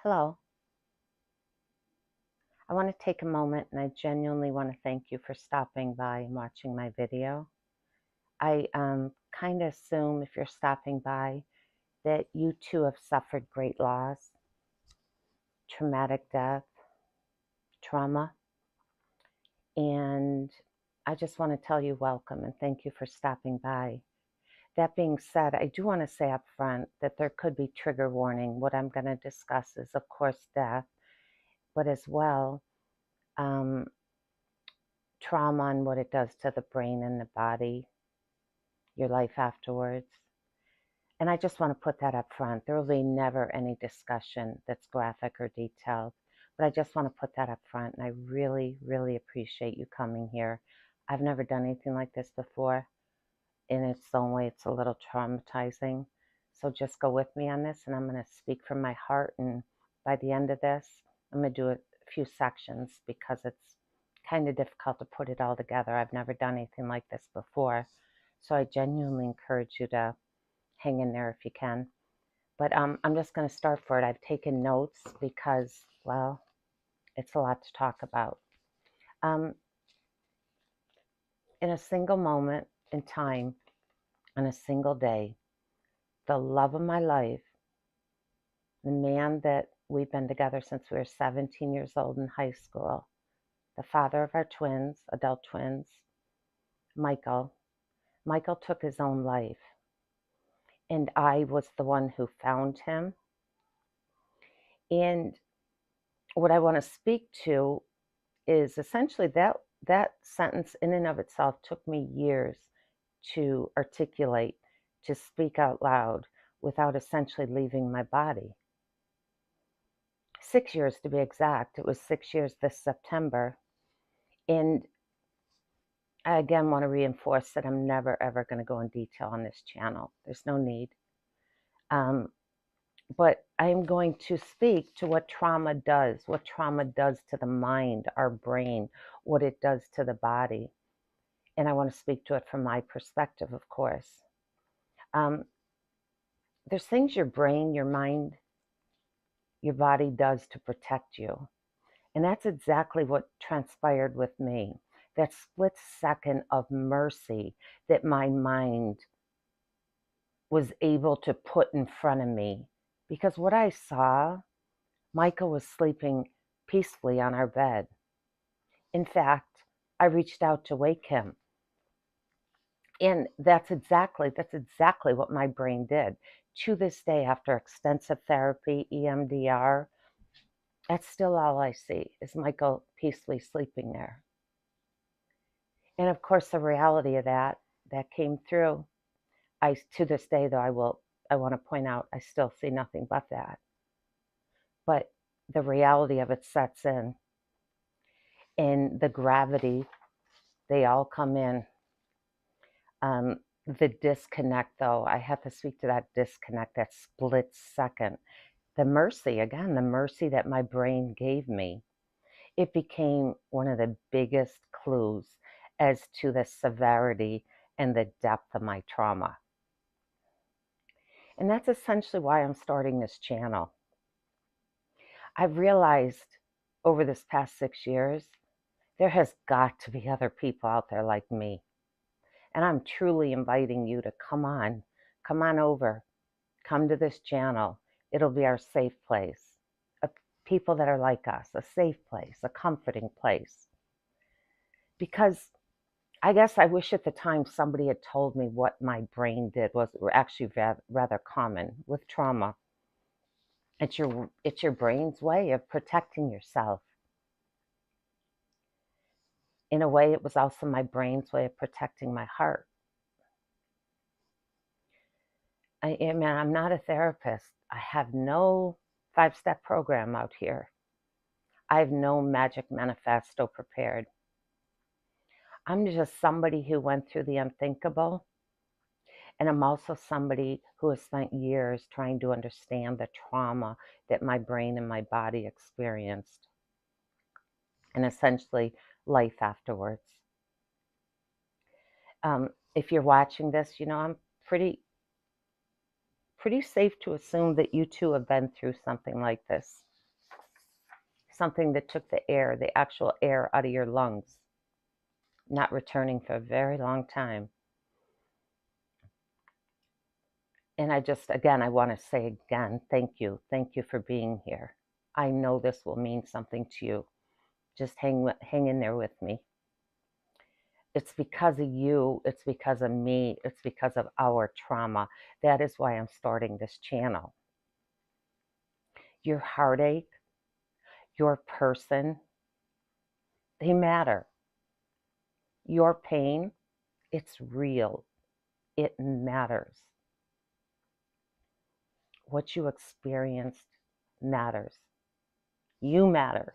Hello. I want to take a moment and I genuinely want to thank you for stopping by and watching my video. I kind of assume if you're stopping by that you too have suffered great loss, traumatic death, trauma, and I just want to tell you welcome and thank you for stopping by. That being said, I do want to say up front that there could be trigger warning. What I'm going to discuss is, of course, death, but as well, trauma and what it does to the brain and the body, your life afterwards. And I just want to put that up front. There will be never any discussion that's graphic or detailed, but I just want to put that up front. And I really, really appreciate you coming here. I've never done anything like this before. In its own way, it's a little traumatizing. So just go with me on this, and I'm going to speak from my heart. And by the end of this, I'm going to do a few sections because it's kind of difficult to put it all together. I've never done anything like this before. So I genuinely encourage you to hang in there if you can. But I'm just going to start for it. I've taken notes because, well, it's a lot to talk about. In a single moment in time, on a single day, the love of my life, the man that we've been together since we were 17 years old in high school, the father of our twins, adult twins, Michael took his own life. And I was the one who found him. And what I want to speak to is essentially that sentence in and of itself took me years to articulate, to speak out loud without essentially leaving my body. 6 years to be exact. It was 6 years this September. And I again want to reinforce that I'm never, ever going to go in detail on this channel. There's no need. But I'm going to speak to what trauma does to the mind, our brain, what it does to the body. And I want to speak to it from my perspective, of course. There's things your brain, your mind, your body does to protect you. And that's exactly what transpired with me. That split second of mercy that my mind was able to put in front of me. Because what I saw, Michael was sleeping peacefully on our bed. In fact, I reached out to wake him. And that's exactly what my brain did. To this day, after extensive therapy, EMDR, that's still all I see is Michael peacefully sleeping there. And of course, the reality of that came through. To this day, though, I want to point out, I still see nothing but that. But the reality of it sets in. And the gravity, they all come in. The disconnect, though, I have to speak to that disconnect, that split second. The mercy that my brain gave me, it became one of the biggest clues as to the severity and the depth of my trauma. And that's essentially why I'm starting this channel. I've realized over this past 6 years, there has got to be other people out there like me. And I'm truly inviting you to come on over, come to this channel. It'll be our safe place. People that are like us, a safe place, a comforting place. Because I guess I wish at the time somebody had told me what my brain did was actually rather common with trauma. It's your brain's way of protecting yourself. In a way, it was also my brain's way of protecting my heart. I'm not a therapist. I have no 5-step program out here. I have no magic manifesto prepared. I'm just somebody who went through the unthinkable. And I'm also somebody who has spent years trying to understand the trauma that my brain and my body experienced. And essentially, life afterwards. If you're watching this, I'm pretty safe to assume that you too have been through something like this. something that took the air, the actual air out of your lungs, not returning for a very long time. And I just, again, I want to say again, thank you. Thank you for being here. I know this will mean something to you. Just hang in there with me. It's because of you. It's because of me. It's because of our trauma. That is why I'm starting this channel. Your heartache, your person, they matter. Your pain, it's real. It matters. What you experienced matters. You matter.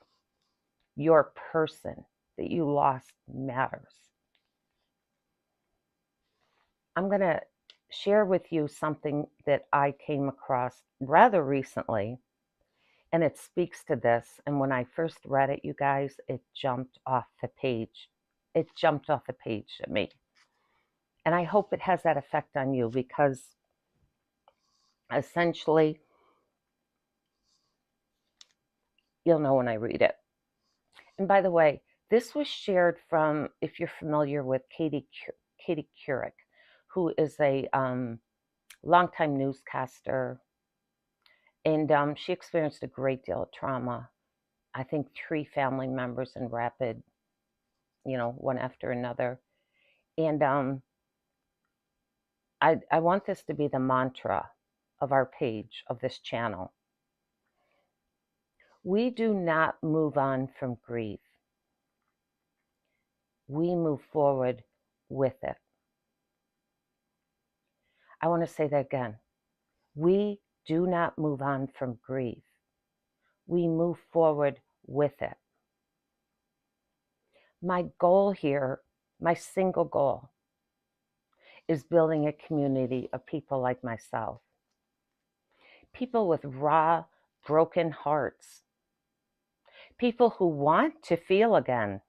Your person that you lost matters. I'm going to share with you something that I came across rather recently, and it speaks to this. And when I first read it, you guys, it jumped off the page. It jumped off the page at me. And I hope it has that effect on you, because essentially, you'll know when I read it. And by the way, this was shared from, if you're familiar with Katie Couric, who is a longtime newscaster, and she experienced a great deal of trauma. I think 3 family members in rapid, one after another. And I want this to be the mantra of our page, of this channel. We do not move on from grief. We move forward with it. I want to say that again. We do not move on from grief. We move forward with it. My goal here, my single goal, is building a community of people like myself. People with raw, broken hearts. People who want to feel again.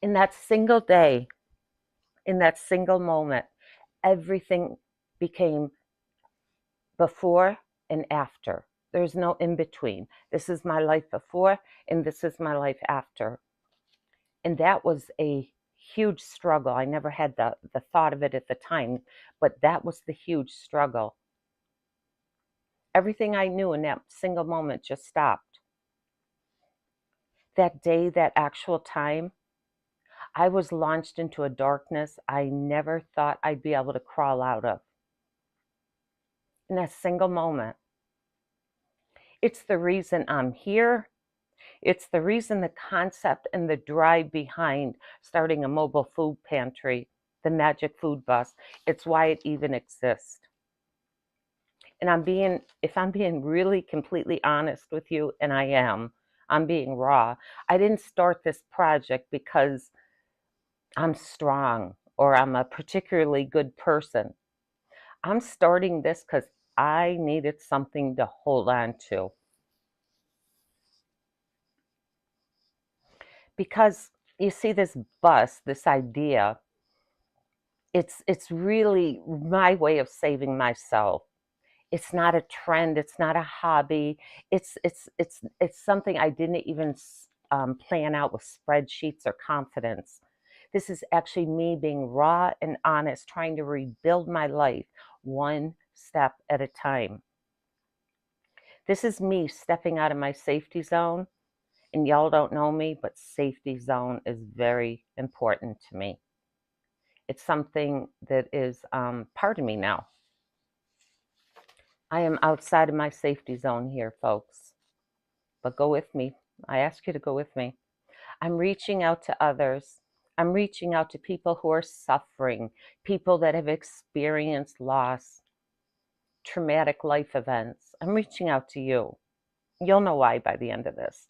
In that single day, in that single moment, everything became before and after. There's no in between. This is my life before, and this is my life after. And that was a huge struggle. I never had the thought of it at the time, but that was the huge struggle. Everything I knew in that single moment just stopped. That day, that actual time, I was launched into a darkness I never thought I'd be able to crawl out of. In that single moment. It's the reason I'm here. It's the reason, the concept and the drive behind starting a mobile food pantry, the magic food bus. It's why it even exists. And if I'm being really completely honest with you, and I'm being raw. I didn't start this project because I'm strong or I'm a particularly good person. I'm starting this because I needed something to hold on to. Because you see, this bus, this idea, it's really my way of saving myself. It's not a trend. It's not a hobby. It's something I didn't even plan out with spreadsheets or confidence. This is actually me being raw and honest, trying to rebuild my life one step at a time. This is me stepping out of my safety zone. And y'all don't know me, but safety zone is very important to me. It's something that is part of me now. I am outside of my safety zone here, folks. But go with me. I ask you to go with me. I'm reaching out to others. I'm reaching out to people who are suffering, people that have experienced loss, traumatic life events. I'm reaching out to you. You'll know why by the end of this.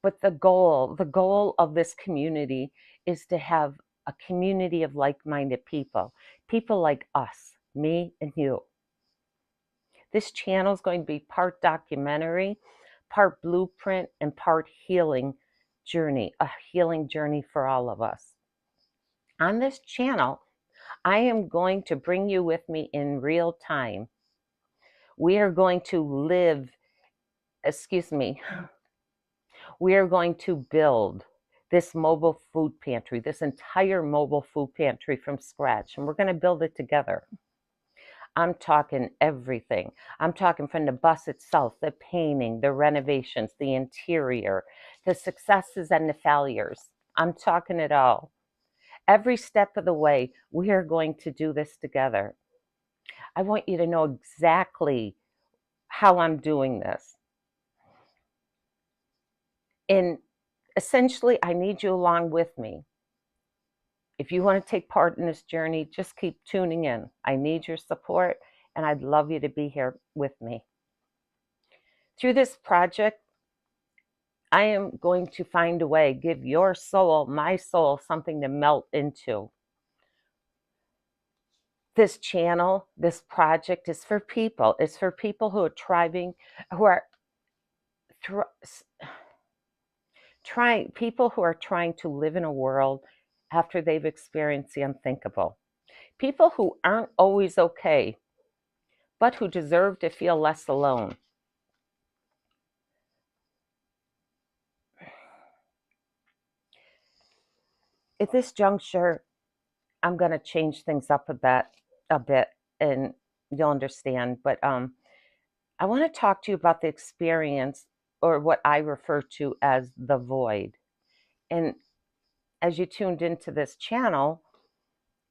But the goal of this community is to have a community of like-minded people, people like us, me and you. This channel is going to be part documentary, part blueprint, and part healing journey, a healing journey for all of us. On this channel, I am going to bring you with me in real time. We are going to live excuse me, we are going to build this mobile food pantry, this entire mobile food pantry from scratch, and we're going to build it together. I'm talking everything. I'm talking from the bus itself, the painting, the renovations, the interior, the successes and the failures. I'm talking it all. Every step of the way, we are going to do this together. I want you to know exactly how I'm doing this. And essentially, I need you along with me. If you want to take part in this journey, just keep tuning in. I need your support, and I'd love you to be here with me. Through this project, I am going to find a way, give your soul, my soul, something to melt into. This channel, this project is for people. It's for people who are thriving, who are people who are trying to live in a world after they've experienced the unthinkable. People who aren't always okay, but who deserve to feel less alone. At this juncture, I'm going to change things up a bit, and you'll understand. But I want to talk to you about the experience, or what I refer to as the void. And as you tuned into this channel,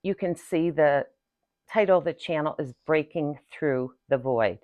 you can see the title of the channel is Breaking Through the Void.